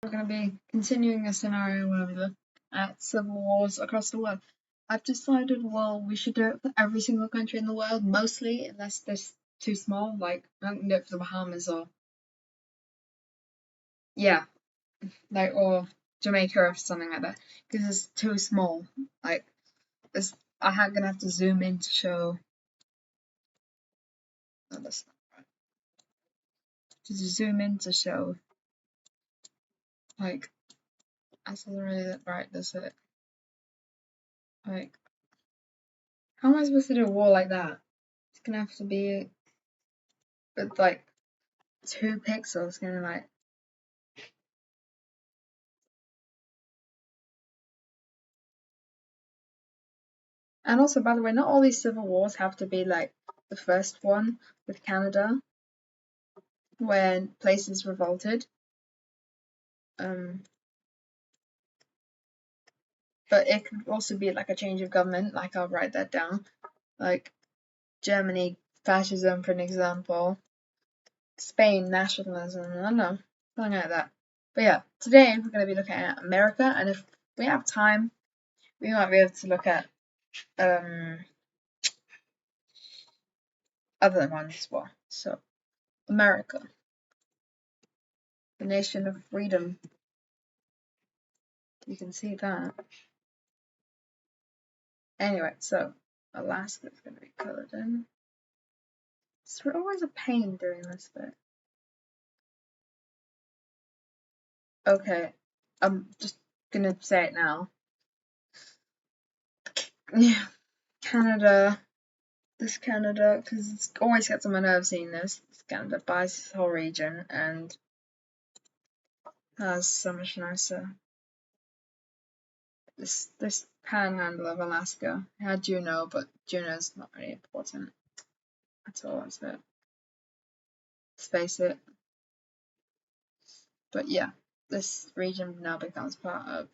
We're going to be continuing a scenario where we look at civil wars across the world. I've decided, well, we should do it for every single country in the world, mostly, unless they're too small. Like, I can do it for the Bahamas or, yeah, like, or Jamaica or something like that, because it's too small. Like, I'm gonna have to zoom in to show. No, that's not right. To zoom in to show. Like, that doesn't really look right, does it? Like, how am I supposed to do a wall like that? It's gonna have to be with like 2 pixels, gonna like. And also, by the way, not all these civil wars have to be like the first one with Canada, when places revolted. But it could also be like a change of government. Like, I'll write that down. Like Germany, fascism, for an example. Spain, nationalism. I don't know, something like that. But yeah, today we're going to be looking at America, and if we have time, we might be able to look at other ones as well. So, America, the nation of freedom. You can see that. Anyway, so Alaska is going to be coloured in. It's always a pain doing this bit. Okay, I'm just gonna say it now. Yeah, Canada. This Canada, because it always gets on my nerves seeing this. Canada buys this whole region and has so much nicer. This panhandle of Alaska. I had Juneau, but Juneau's not really important at all, is it? Let's face it. But yeah, this region now becomes part of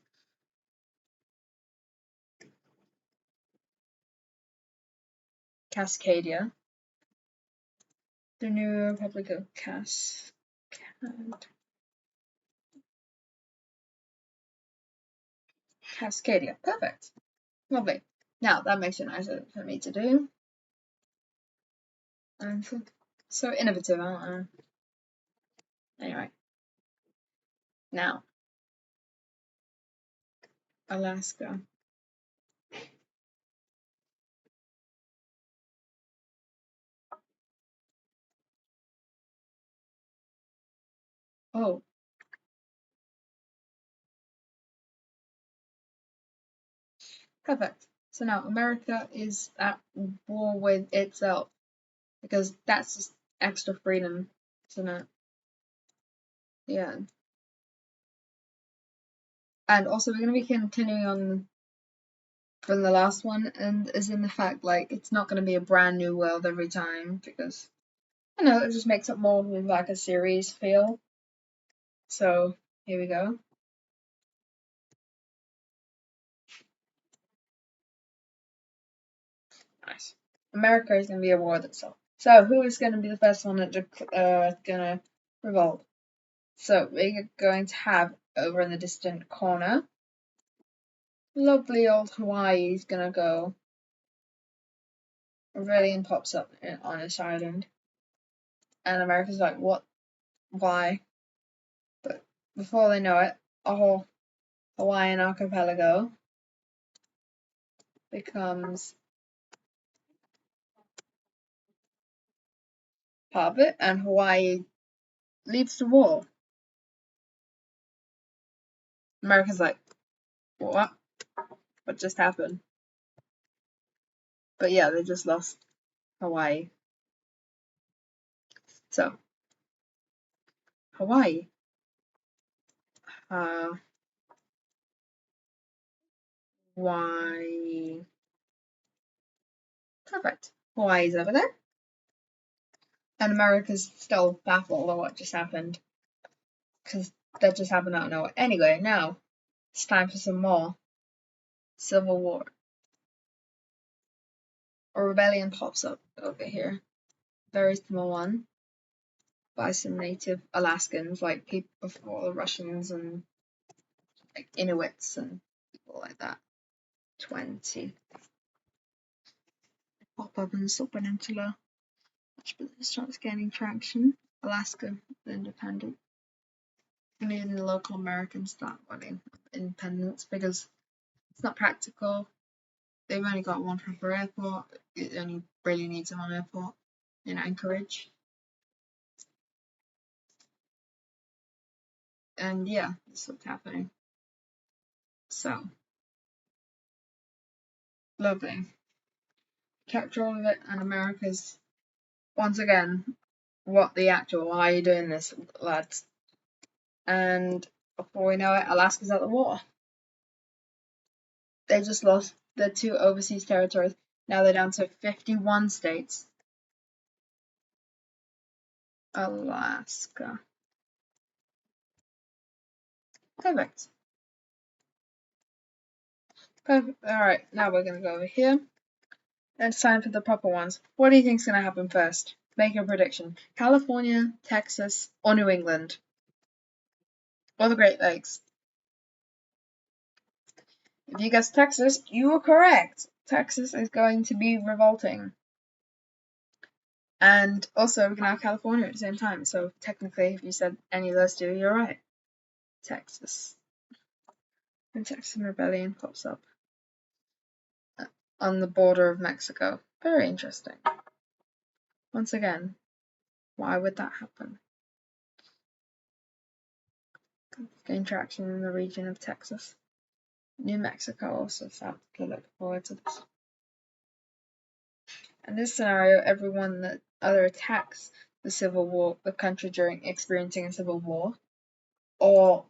Cascadia, the new Republic of Cascadia. Perfect. Lovely. Now that makes it nicer for me to do. And so innovative, aren't I? Anyway. Now, Alaska. Oh. Perfect. So now America is at war with itself because that's just extra freedom, isn't it? Yeah. And also, we're going to be continuing on from the last one, and is in the fact like it's not going to be a brand new world every time because it just makes it more with like a series feel. So here we go. Nice. America is going to be a war with itself. So who is going to be the first one that going to revolt? So we're going to have over in the distant corner, lovely old Hawaii is gonna go. Rebellion pops up on this island, and America's like, what? Why? But before they know it, a whole Hawaiian archipelago becomes part of it, and Hawaii leads the war. America's like, what? What just happened? But yeah, they just lost Hawaii. So, Hawaii. Why? Perfect. Hawaii's over there. And America's still baffled at what just happened. Because that just happened out of nowhere. Anyway, now it's time for some more Civil War. A rebellion pops up over here. Very small one. by some native Alaskans, like people before the Russians and like Inuits and people like that. 20. Pop up in the Salt Peninsula. But it starts gaining traction. Alaska, the independent. And even the local Americans start wanting independence because it's not practical. They've only got one proper airport. It only really needs one airport in Anchorage. And yeah, that's what's happening. So, lovely. Capture all of it, and America's, once again, what the actual, why are you doing this, lads? And before we know it, Alaska's out the water. They just lost the 2 overseas territories. Now they're down to 51 states. Alaska. Perfect. Perfect. Alright, now we're going to go over here. And it's time for the proper ones. What do you think is going to happen first? Make your prediction. California, Texas, or New England? Or the Great Lakes? If you guessed Texas, you were correct. Texas is going to be revolting. And also, we can have California at the same time. So technically, if you said any of those two, you're right. Texas. And Texan Rebellion pops up on the border of Mexico. Very interesting. Once again, why would that happen? Gain traction in the region of Texas. New Mexico also starts to look forward to this. In this scenario, everyone that either attacks the civil war, the country during experiencing a civil war, or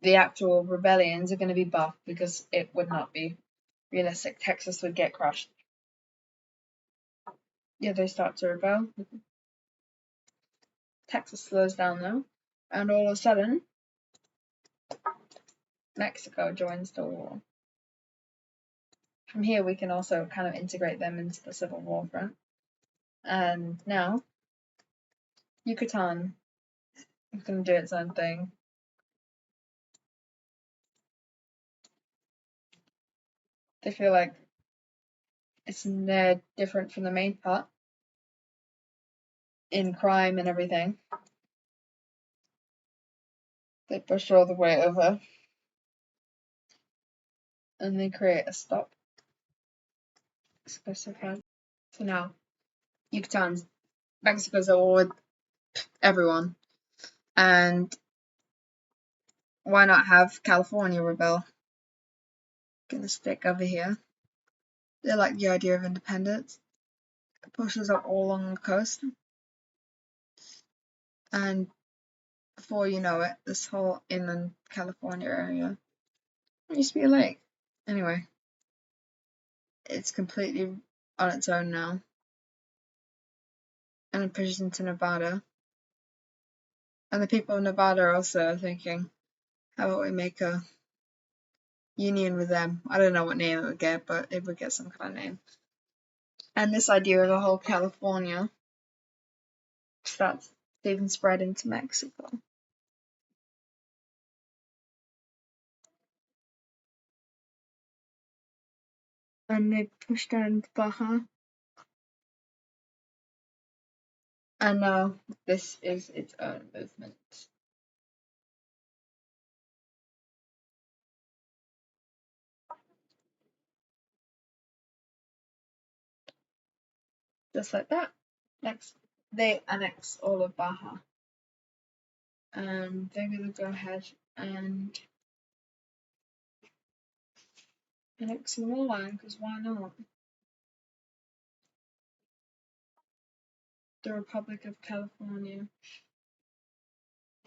the actual rebellions are going to be buffed because it would not be realistic. Texas would get crushed. Yeah, they start to rebel. Texas slows down though, and all of a sudden, Mexico joins the war. From here, we can also kind of integrate them into the Civil War front. And now, Yucatan is going to do its own thing. They feel like it's different from the main part in crime and everything. They push all the way over and they create a stop. Specified. So now, Yucatan's Mexico's at war with everyone. And why not have California rebel? Gonna stick over here. They like the idea of independence. It pushes up all along the coast. And before you know it, this whole inland California area used to be a lake. Anyway, it's completely on its own now. And it pushes into Nevada. And the people of Nevada are also thinking, how about we make a union with them? I don't know what name it would get, but it would get some kind of name. And this idea of a whole California starts to even spread into Mexico. And they pushed down into Baja. And now this is its own movement. Just like that. Next, they annex all of Baja. They're going to go ahead and annex some more land, because why not? The Republic of California.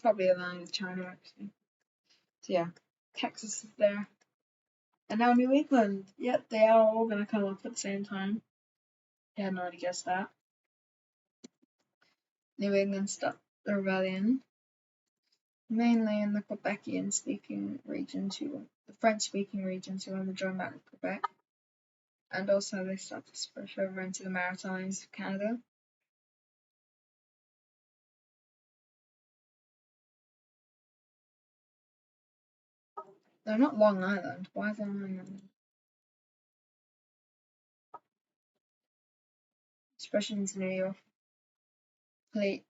Probably aligned with China, actually. So yeah, Texas is there. And now New England. Yep, they are all going to come up at the same time. I hadn't already guessed that. New England stopped the rebellion. Mainly in the Quebecian speaking regions, the French speaking regions who want to join back with Quebec. And also they start to push over into the Maritimes of Canada. They're not Long Island. Why is Long Island? Especially into New York. Fleet.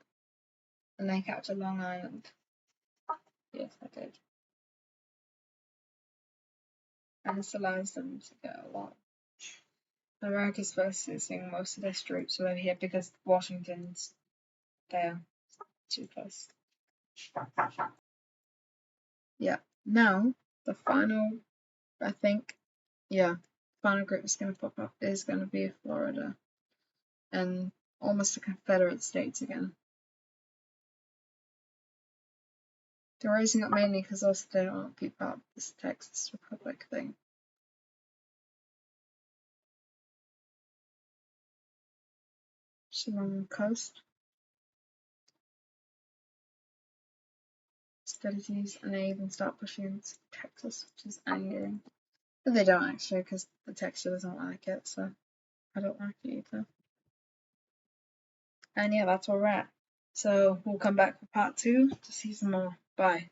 And they captured Long Island. Yes, I did. And this allows them to get a lot. America's focusing most of their troops over here because Washington's there too close. Yeah. Now the final, I think, yeah, final group is going to pop up is going to be Florida and almost the Confederate States again. They're raising up mainly because also they don't want to be part of this Texas Republic thing. Just along the coast. Strategies, and they even start pushing into Texas, which is angering. But they don't actually, because the texture doesn't like it, so I don't like it either. And yeah, that's where we're at. So we'll come back for part 2 to see some more. Bye.